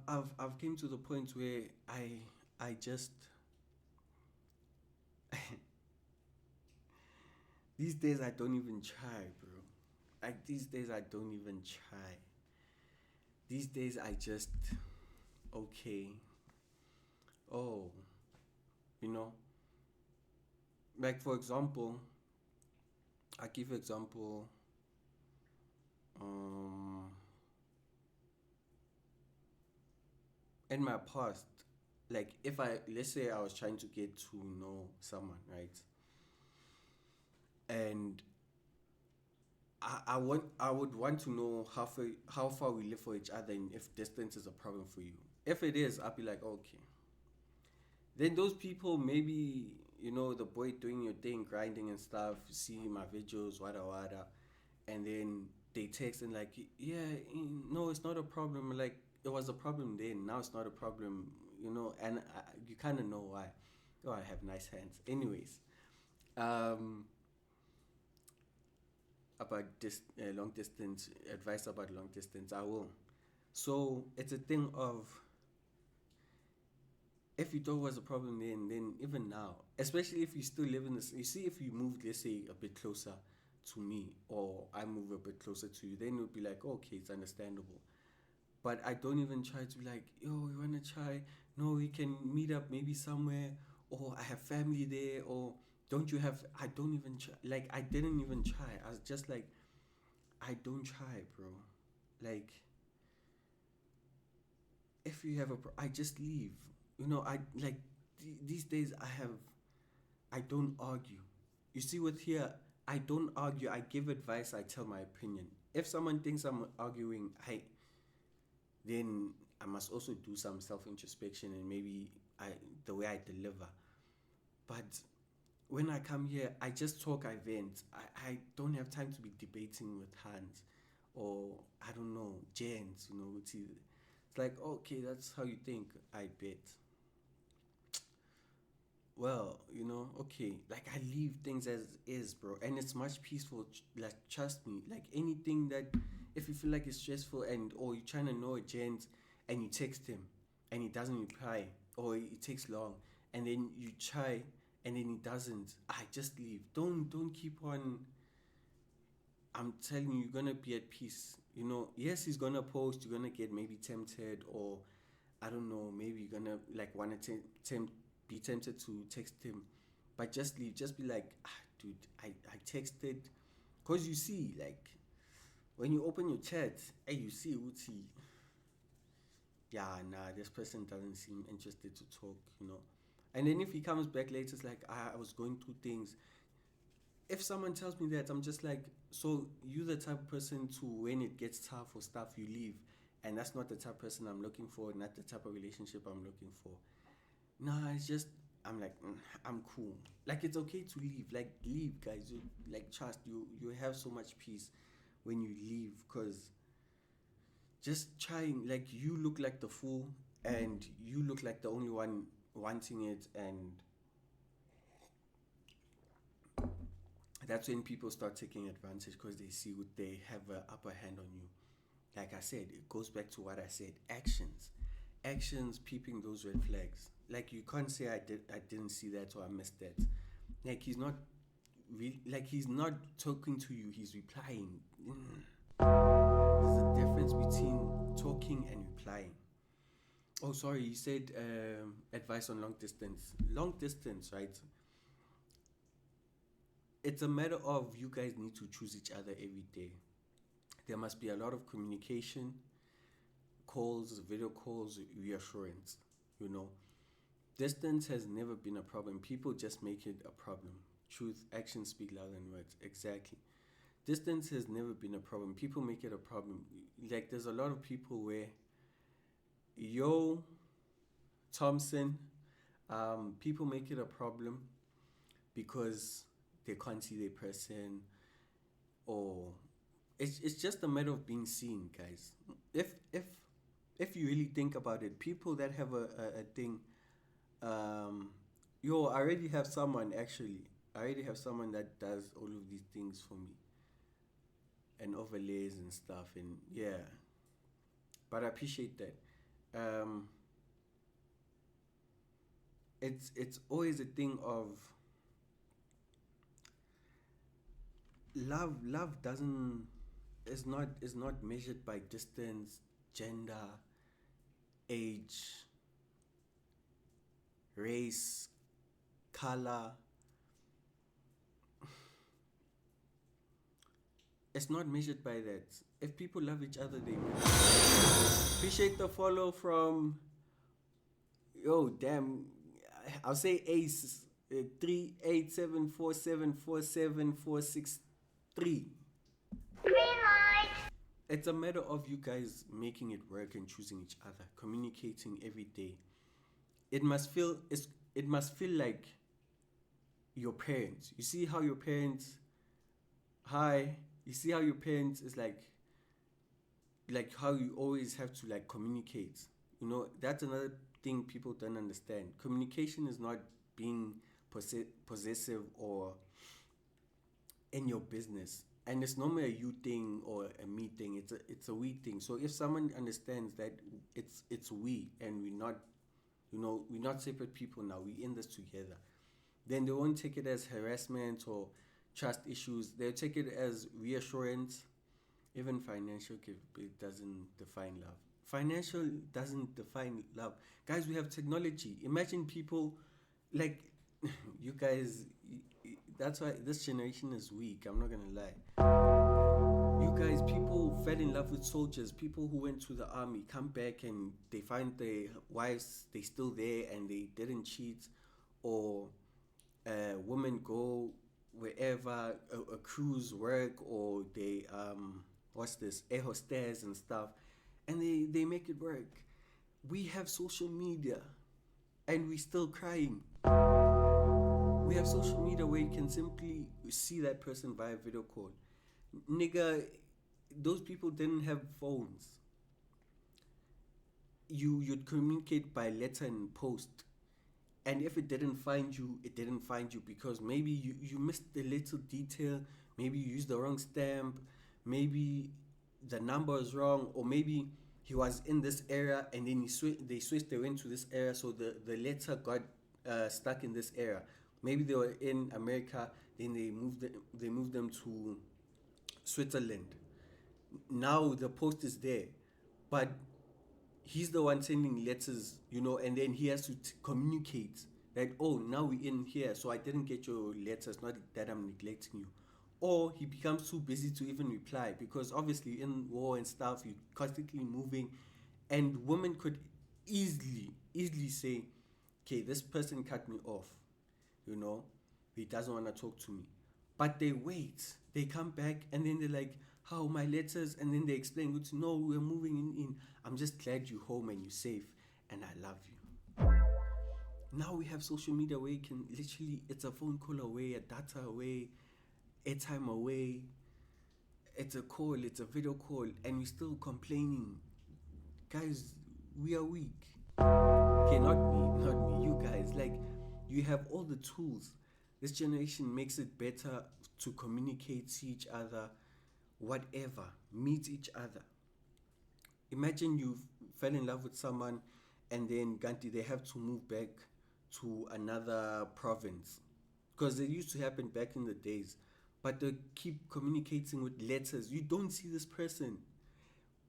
I've came to the point where I just these days I don't even try, bro. Like these days I don't even try. These days I just okay. Oh, you know, like for example, I give example. Um, in my past, like if I let's say I was trying to get to know someone, right? And I would want to know how far we live for each other and if distance is a problem for you. If it is, I'll be like, okay. Then those people maybe, the boy doing your thing, grinding and stuff, see my videos, wada wada, and then they text and like, yeah, no, it's not a problem. Like it was a problem then, now it's not a problem, and you kind of know why. Oh, I have nice hands. Anyways, um, about this long distance advice about long distance, I will. So it's a thing of if you thought it was a problem then even now, especially if you still live in this, you see, if you moved, let's say, a bit closer to me, or I move a bit closer to you, then it would be like, okay, it's understandable. But I don't even try to be like, yo, you wanna try? No, we can meet up maybe somewhere, or I have family there, or don't you have? I don't even try. Like I didn't even try. I was just like, I don't try, bro. Like if you have I just leave. I like these days I don't argue. You see, with here, I don't argue. I give advice. I tell my opinion. If someone thinks I'm arguing, then I must also do some self introspection and maybe the way I deliver. But when I come here, I just talk. I vent. I don't have time to be debating with hands, or I don't know, gents. It's like, okay, that's how you think. I bet. Well, okay, like I leave things as is, bro, and it's much peaceful. Like, trust me, like anything that, if you feel like it's stressful and or you're trying to know a gent and you text him and he doesn't reply or it takes long, and then you try and then he doesn't, I just leave. Don't keep on. I'm telling you, you're gonna be at peace. Yes, he's gonna post. You're gonna get maybe tempted, or I don't know. Maybe you're gonna like wanna be tempted to text him, but just leave. Just be like, dude, I texted, cause you see, like when you open your chat, hey, you see Uti. Yeah, nah, this person doesn't seem interested to talk. And then if he comes back later, it's like, I was going through things. If someone tells me that, I'm just like, so you the type of person to when it gets tough or stuff, you leave, and that's not the type of person I'm looking for, not the type of relationship I'm looking for. Nah, it's just I'm like, I'm cool. Like it's okay to leave. Like leave, guys. Like trust you have so much peace when you leave, cause just trying, like you look like the fool and you look like the only one wanting it, and that's when people start taking advantage because they see what they have an upper hand on you. Like I said, it goes back to what I said. Actions peeping those red flags. Like you can't say I didn't see that or I missed that. Like he's not talking to you, he's replying. There's a difference between talking and replying. Oh, sorry, you said advice on long distance. Long distance, right? It's a matter of you guys need to choose each other every day. There must be a lot of communication, calls, video calls, reassurance. You know, distance has never been a problem. People just make it a problem. Truth, actions speak louder than words. Exactly. Distance has never been a problem. People make it a problem. Like, there's a lot of people where, yo, Thompson, people make it a problem because they can't see their person, or it's just a matter of being seen, guys. If you really think about it, people that have a thing, um, yo, I already have someone actually. I already have someone that does all of these things for me and overlays and stuff, and yeah. But I appreciate that. um, it's always a thing of love doesn't is not measured by distance, gender, age, race, color. It's not measured by that. If people love each other, they appreciate the follow from, yo, damn, I'll say Ace, 38747474763. It's a matter of you guys making it work and choosing each other, communicating every day. It must feel it must feel like your parents. You see how your parents, hi, you see how your parents is like how you always have to like communicate. That's another thing people don't understand. Communication is not being possessive or in your business, and it's normally a you thing or a me thing. It's a we thing. So if someone understands that it's we and we're not separate people now, we're in this together, then they won't take it as harassment or trust issues. They'll take it as reassurance. Even financial it doesn't define love. Financial doesn't define love. Guys, we have technology. Imagine people like you guys. That's why this generation is weak. I'm not gonna lie. You guys, people fell in love with soldiers. People who went to the army come back and they find their wives. They still there and they didn't cheat, or women go wherever a cruise work, or they what's this, air hostess and stuff, and they make it work. We have social media and we still crying. We have social media where you can simply see that person via video call. Nigga, those people didn't have phones. You'd communicate by letter and post, and if it didn't find you, it didn't find you because maybe you missed a little detail. Maybe you used the wrong stamp. Maybe the number is wrong, or maybe he was in this area and then they switched, they went to this area, so the letter got stuck in this area. Maybe they were in America, then they moved them to Switzerland. Now the post is there, but he's the one sending letters, and then he has to communicate that, oh, now we're in here, so I didn't get your letters, not that I'm neglecting you. Or he becomes too busy to even reply because obviously in war and stuff, you're constantly moving, and women could easily say, okay, this person cut me off, he doesn't want to talk to me. But they wait, they come back, and then they're like, how my letters, and then they explain, no, we're moving in. I'm just glad you're home and you're safe, and I love you. Now we have social media where you can literally, it's a phone call away, a data away, airtime away, it's a call, it's a video call, and we're still complaining. Guys, we are weak. Okay, not me, you guys. Like, you have all the tools. This generation makes it better to communicate, see each other, whatever, meet each other. Imagine you fell in love with someone and then Ganti, they have to move back to another province. Because it used to happen back in the days. But they keep communicating with letters. You don't see this person.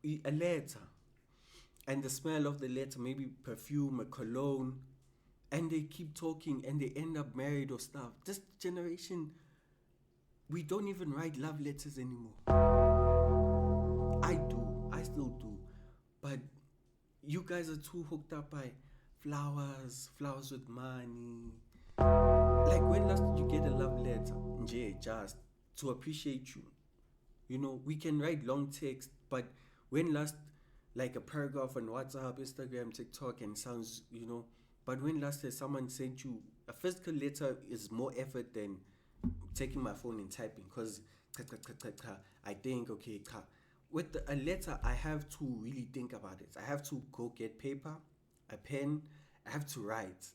A letter. And the smell of the letter, maybe perfume, a cologne. And they keep talking and they end up married or stuff. This generation, we don't even write love letters anymore. I still do. But you guys are too hooked up by flowers with money. Like, when last did you get a love letter? Just to appreciate you. We can write long text, but when last, like a paragraph on WhatsApp, Instagram, TikTok, and sounds, but when last has someone sent you a physical letter is more effort than taking my phone and typing, because I think, okay, with a letter, I have to really think about it. I have to go get paper, a pen, I have to write,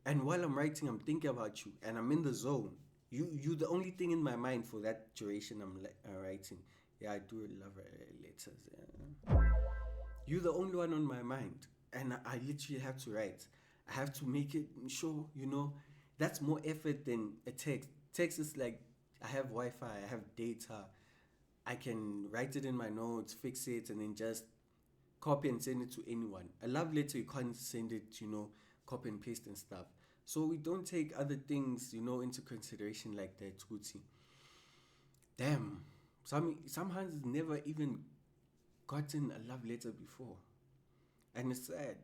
and while I'm writing, I'm thinking about you, and I'm in the zone. You the only thing in my mind for that duration I'm writing. Yeah, I do love letters. Yeah. You're the only one on my mind, and I literally have to write. I have to make it sure, that's more effort than a text. Text is like, I have Wi-Fi, I have data, I can write it in my notes, fix it, and then just copy and send it to anyone. A love letter, you can't send it, copy and paste and stuff. So we don't take other things, into consideration like that, Tuti. Damn, some hands never even gotten a love letter before, and it's sad.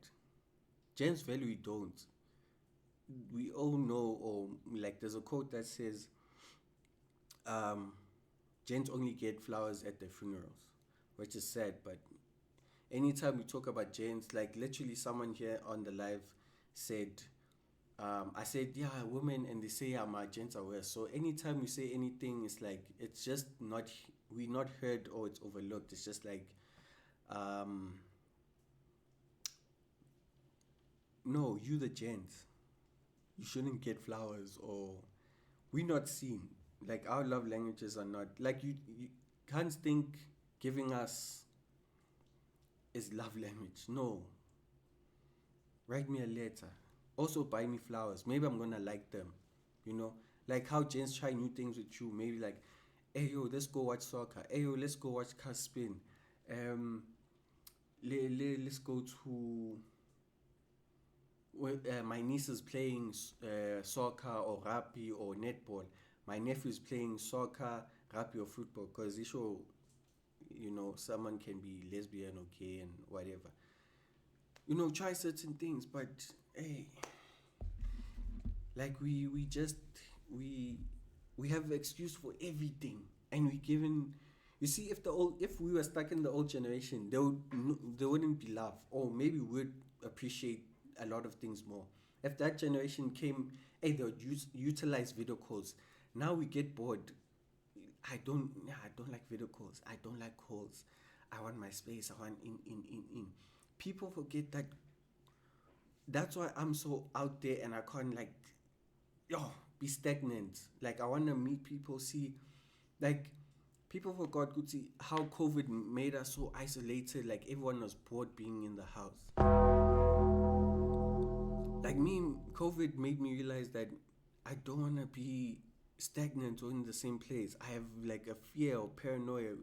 Gents value we don't. We all know, or like there's a quote that says, um, gents only get flowers at their funerals, which is sad. But anytime we talk about gents, like literally someone here on the live said, I said, yeah, women, and they say, yeah, my gents are worse. So anytime we say anything, it's like, it's just not, we not heard or it's overlooked. It's just like, um, no, you the gent, you shouldn't get flowers, or we not seen. Like our love languages are not, like you can't think giving us is love language. No. Write me a letter. Also buy me flowers. Maybe I'm gonna like them. You know? Like how gents try new things with you. Maybe like, hey yo, let's go watch soccer. Hey yo, let's go watch car spin. Um let's go to my niece is playing soccer or rugby or netball. My nephew is playing soccer, rugby or football, because he show, someone can be lesbian or gay and whatever. Try certain things, but hey, like we have excuse for everything, and we given. You see, if we were stuck in the old generation, there wouldn't be love, or maybe we'd appreciate a lot of things more. If that generation came, hey, they would utilize video calls. Now we get bored. I don't like video calls. I don't like calls. I want my space. I want in. People forget that. That's why I'm so out there, and I can't like, be stagnant. Like I want to meet people, see, like people forgot good see how COVID made us so isolated. Like everyone was bored being in the house. Like me, COVID made me realize that I don't want to be stagnant or in the same place. I have like a fear or paranoia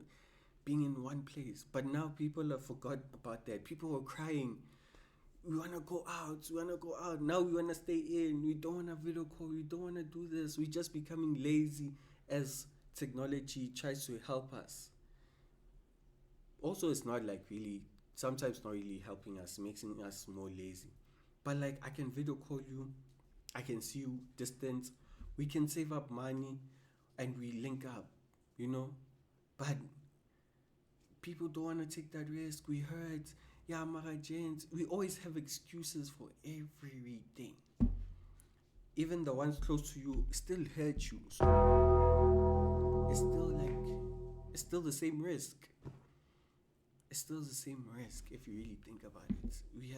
being in one place. But now people have forgot about that. People were crying. We want to go out. We want to go out. Now we want to stay in. We don't want to video call. We don't want to do this. We're just becoming lazy as technology tries to help us. Also, it's not like really, sometimes not really helping us, making us more lazy. But like, I can video call you. I can see you distance. We can save up money and we link up, But people don't want to take that risk. We heard, yeah, Mara James. We always have excuses for everything. Even the ones close to you still hurt you. So it's still the same risk. It's still the same risk if you really think about it. We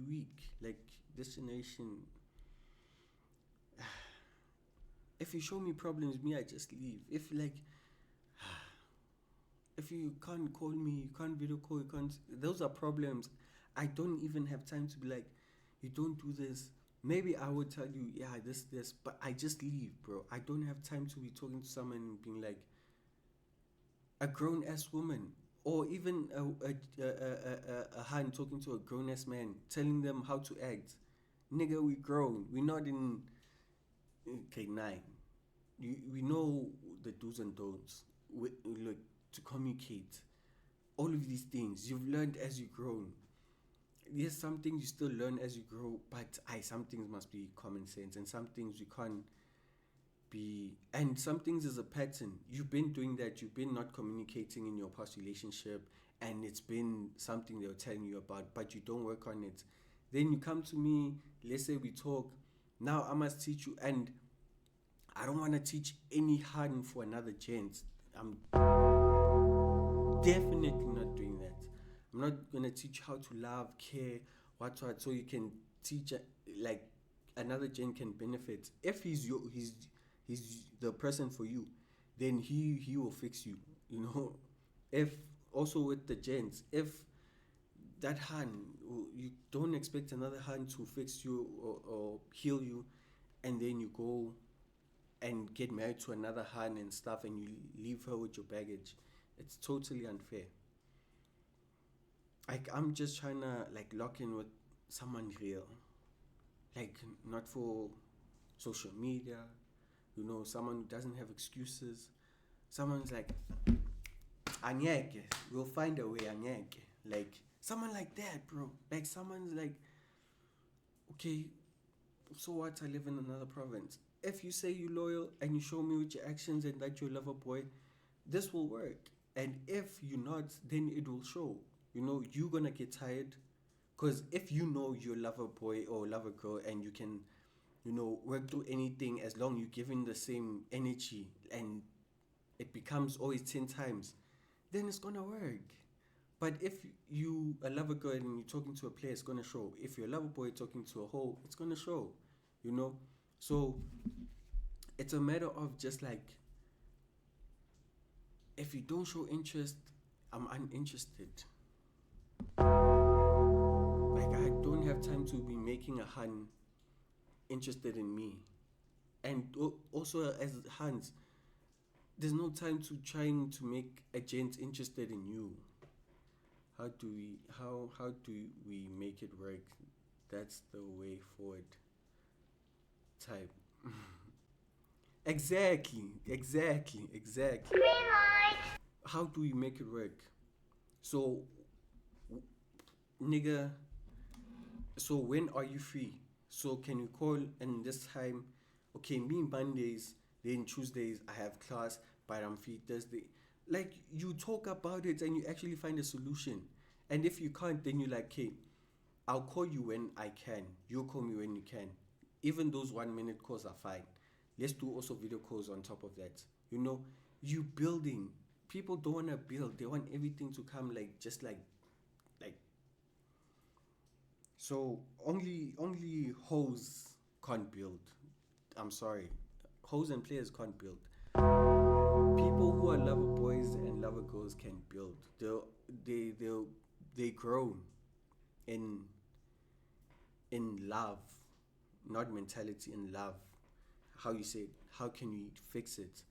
weak. Like this generation. If you show me problems, me I just leave. If you can't call me, you can't video call, you can't. Those are problems. I don't even have time to be like, you don't do this. Maybe I would tell you, yeah, this, but I just leave, bro. I don't have time to be talking to someone and being like, a grown ass woman, or even a hand talking to a grown ass man, telling them how to act. Nigga, we grown. We're not in K9. We know the do's and don'ts. Look, to communicate. All of these things you've learned as you grow. Yes, some things you still learn as you grow, but some things must be common sense, and some things you can't be. And some things is a pattern. You've been doing that. You've been not communicating in your past relationship, and it's been something they were telling you about, but you don't work on it. Then you come to me. Let's say we talk. Now I must teach you, and I don't want to teach any harden for another gent. I'm definitely not doing that. I'm not gonna teach you how to love, care, what, so you can teach like another gent can benefit. If he's the person for you, then he will fix you. If also with the gents, if that hand, you don't expect another hand to fix you or heal you, and then you go and get married to another hand and stuff, and you leave her with your baggage. It's totally unfair. Like, I'm just trying to like lock in with someone real, like not for social media. Someone who doesn't have excuses. Someone's like, anyeke, we'll find a way, anyeke. Like, someone like that, bro. Like, someone's like, okay, so what? I live in another province. If you say you're loyal and you show me with your actions and that you're a lover boy, this will work. And if you're not, then it will show. You're gonna get tired. Because if you know you're a lover boy or lover girl and you can, work through anything as long you're giving the same energy and it becomes always 10 times, then it's gonna work. But if you a lover girl and you're talking to a player, it's gonna show. If you're a lover boy talking to a hoe, it's gonna show. You know? So it's a matter of just like, if you don't show interest, I'm uninterested. Like, I don't have time to be making a hun interested in me. And also as Hans, there's no time to trying to make a gent interested in you. How do we make it work? That's the way forward. Type. Exactly. How do we make it work? So, nigga, so when are you free? So can you call and this time, okay, me Mondays, then Tuesdays I have class, but I'm free Thursday. Like, you talk about it and you actually find a solution. And if you can't, then you're like, okay, I'll call you when I can. You'll call me when you can. Even those 1 minute calls are fine. Let's do also video calls on top of that. You building. People don't want to build. They want everything to come like just like. So only hoes can't build. I'm sorry, hoes and players can't build. People who are lover boys and lover girls can build. They grow in love, not mentality, in love. How you say it? How can we fix it?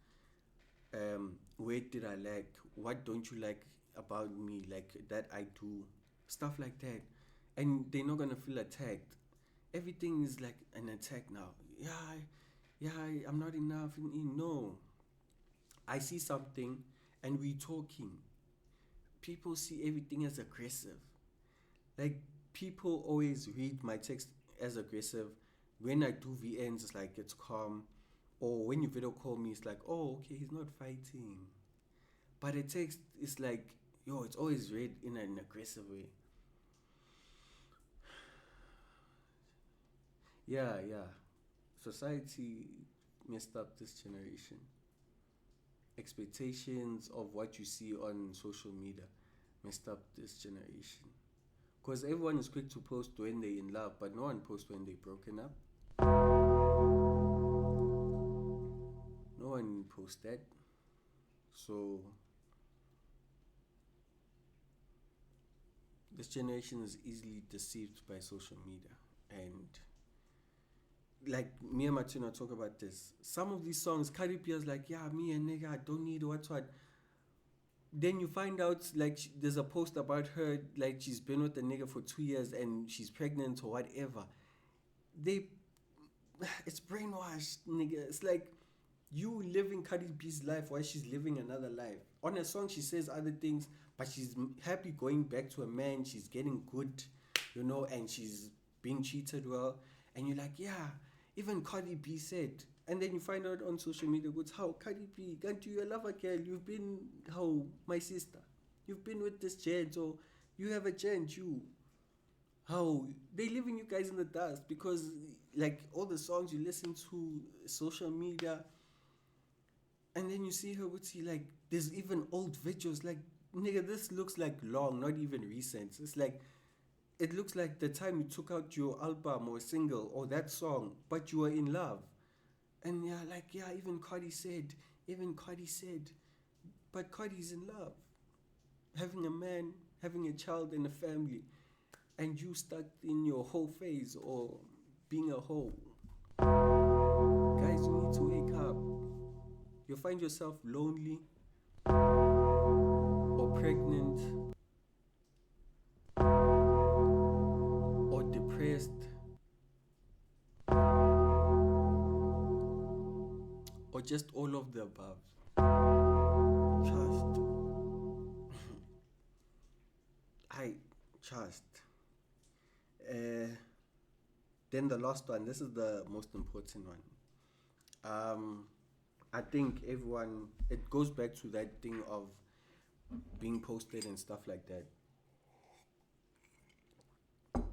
Where did I like? What don't you like about me? Like that I do stuff like that, and they're not gonna feel attacked. Everything is like an attack now. I'm not enough. No, I see something, and we talking. People see everything as aggressive. Like, people always read my text as aggressive. When I do VNs, it's like it's calm. Or when you video call me, it's like, oh, okay, he's not fighting. But a text is like, yo, it's always read in an aggressive way. Yeah. Society messed up this generation. Expectations of what you see on social media messed up this generation. Because everyone is quick to post when they're in love, but no one posts when they're broken up. No one posts that. So this generation is easily deceived by social media. And like me and Martina talk about this. Some of these songs, Cardi B is like, yeah, me and nigga, I don't need what. Then you find out like there's a post about her, like she's been with the nigga for 2 years and she's pregnant or whatever. It's brainwashed, nigga. It's like you living Cardi B's life while she's living another life. On a song, she says other things, but she's happy going back to a man. She's getting good, and she's being treated well. And you're like, yeah, even Cardi B said. And then you find out on social media, goes, how Cardi B, can't you a lover girl? You've been, how, my sister, you've been with this gent, or you have a gent, you. How they leaving you guys in the dust because like all the songs you listen to, social media, and then you see her with you like there's even old videos like nigga, this looks like long, not even recent. It's like it looks like the time you took out your album or single or that song, but you were in love. And even Cardi said, but Cardi's in love, having a man, having a child and a family. and you stuck in your whole phase or being a hoe. Guys, you need to wake up. You find yourself lonely or pregnant or depressed or just all of the above. Trust. I trust. Uh, then the last one. This is the most important one. I think everyone. It goes back to that thing of being posted and stuff like that.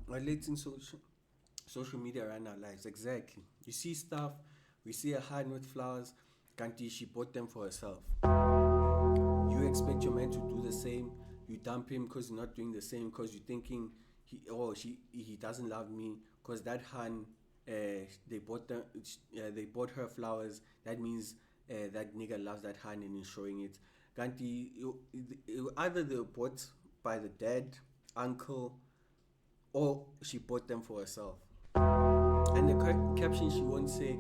Relating social media around our lives. Exactly. You see stuff. We see a hand with flowers. Kanti, she bought them for herself. You expect your man to do the same. You dump him because he's not doing the same because you're thinking he doesn't love me because that hand they bought them they bought her flowers. That means that nigga loves that hand and is showing it. Kanti, either they were bought by the dad, uncle, or she bought them for herself. And the caption she won't say,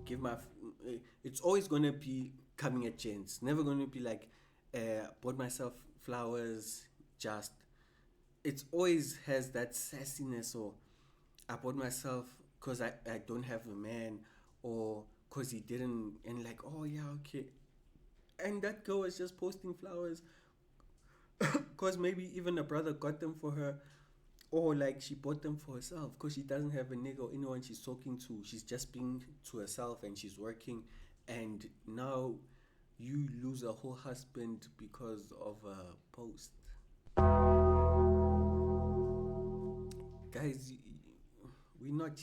"Give my." It's always gonna be coming at gents. Never gonna be like, "Bought myself flowers." Just it always has that sassiness, or I bought myself because I don't have a man, or because he didn't, and like, oh yeah, okay. And that girl is just posting flowers because maybe even a brother got them for her, or like she bought them for herself because she doesn't have a nigga or anyone she's talking to. She's just being to herself and she's working. And now you lose a whole husband because of a post. Guys, we're not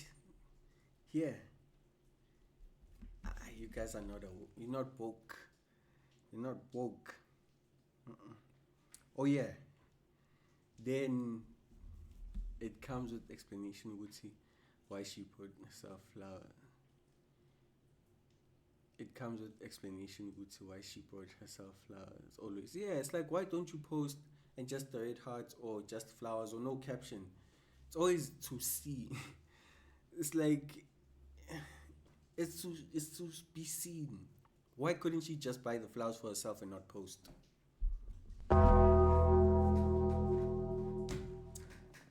here. You guys are not you're not woke. You're not woke. Mm-mm. Oh yeah. Then it comes with explanation, Gucci, why she put herself flower. It comes with explanation, Gucci, why she brought herself flowers. Always, yeah. It's like, why don't you post and just the red hearts or just flowers or no caption? It's always to see. It's like it's to be seen. Why couldn't she just buy the flowers for herself and not post?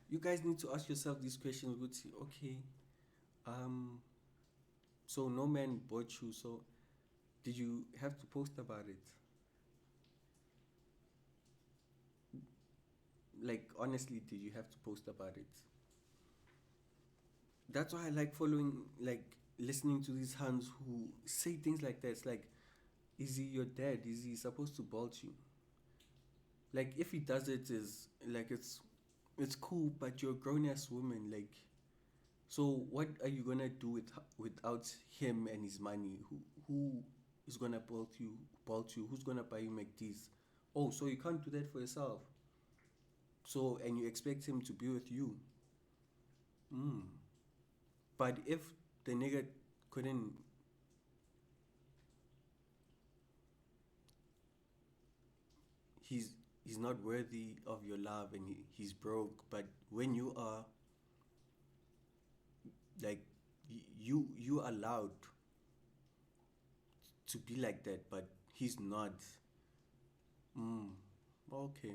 You guys need to ask yourself these questions, Gucci. Okay, um, so no man bought you, so did you have to post about it? Like, honestly, did you have to post about it? That's why I like following, like, listening to these hands who say things like that. It's like, is he your dad? Is he supposed to bolt you? Like, if he does it, is like it's cool, but you're a grown ass woman. Like, so what are you gonna do without him and his money? Who is gonna bolt you? Bolt you? Who's gonna buy you McD's? Oh, so you can't do that for yourself. So and you expect him to be with you. Mm. But if the nigga couldn't, he's he's not worthy of your love and he's broke. But when you are like you allowed to be like that, but he's not. Mm. Okay.